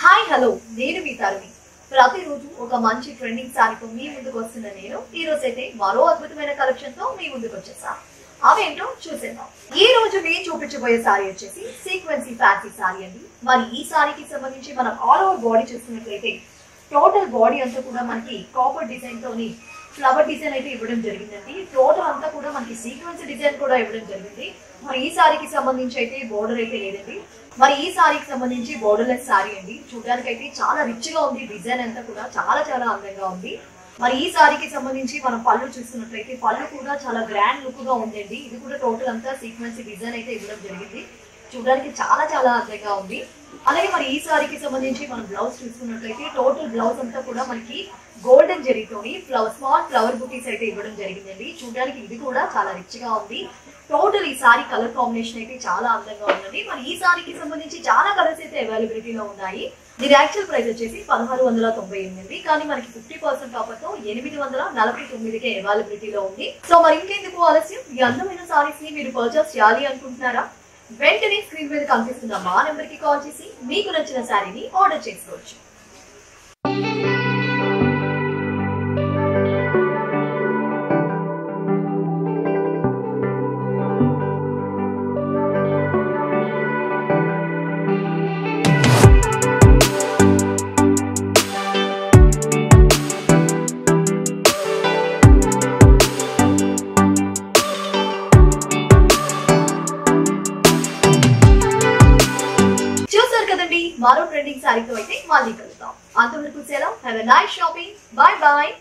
Hi hello నేను మీ తరుణి. ప్రతిరోజు ఒక మంచి ట్రెండింగ్ సారీతో మీ ముందుకు వస్తున్న నేను ఈ రోజు అయితే మరో అద్భుతమైన కలెక్షన్ తో మీ ముందుకు వచ్చేసా. అవేంటో చూసేద్దాం. ఈ రోజు నేను చూపించబోయే సారీ వచ్చేసి సీక్వెన్సీ ఫ్యాన్సీ సారీ అండి. మరి ఈ సారీకి సంబంధించి మనం ఆల్ ఓవర్ బాడీ చూసుకున్నట్లయితే టోటల్ బాడీ అంతా కూడా మనకి కాపర్ డిజైన్ తోని ఫ్లవర్ డిజైన్ అయితే ఇవ్వడం జరిగిందండి. టోటల్ అంతా కూడా మనకి సీక్వెన్స్ డిజైన్ కూడా ఇవ్వడం జరిగింది. మరి ఈ సారీకి సంబంధించి అయితే బోర్డర్ అయితే లేదండి. మరి ఈ సారీకి సంబంధించి బోర్డర్లెస్ సారీ అండి. చూడడానికి అయితే చాలా రిచ్ గా ఉంది. డిజైన్ అంతా కూడా చాలా చాలా అందంగా ఉంది. మరి ఈ సారీకి సంబంధించి మనం పళ్ళు చూస్తున్నట్లయితే పళ్ళు కూడా చాలా గ్రాండ్ లుక్ గా ఉందండి. ఇది కూడా టోటల్ అంతా సీక్వెన్స్ డిజైన్ అయితే ఇవ్వడం జరిగింది. చూడడానికి చాలా చాలా అందంగా ఉంది. అలాగే మరి ఈ సారీకి సంబంధించి మనం బ్లౌజ్ చూసుకున్నట్లయితే టోటల్ బ్లౌజ్ అంతా కూడా మనకి గోల్డెన్ జరీతోని స్మాల్ ఫ్లవర్ బుటీస్ అయితే ఇవ్వడం జరిగిందండి. చూడడానికి ఇది కూడా చాలా రిచ్ గా ఉంది. టోటల్ ఈ సారీ కలర్ కాంబినేషన్ అయితే చాలా అందంగా ఉందండి. మరి ఈ సారీకి సంబంధించి చాలా కలర్స్ అయితే అవైలబిలిటీలో ఉన్నాయి. దీని యాక్చువల్ ప్రైస్ వచ్చేసి 1698, కానీ మనకి 50% ఆఫర్ తో 849కే అవైలబిలిటీలో ఉంది. సో మరి ఇంకెందుకు ఆలస్యం, ఈ అందమైన సారీస్ ని మీరు పర్చేస్ చేయాలి అనుకుంటున్నారా? వెంటనే స్క్రీన్ మీద కనిపిస్తున్న మా నెంబర్ కి కాల్ చేసి మీకు నచ్చిన సారీని ఆర్డర్ చేసుకోవచ్చు. మరో ట్రెండింగ్ సారీతో అయితే మళ్ళీ కలుద్దాం. అంతవరకు సెలవు. Have a nice shopping. Bye bye.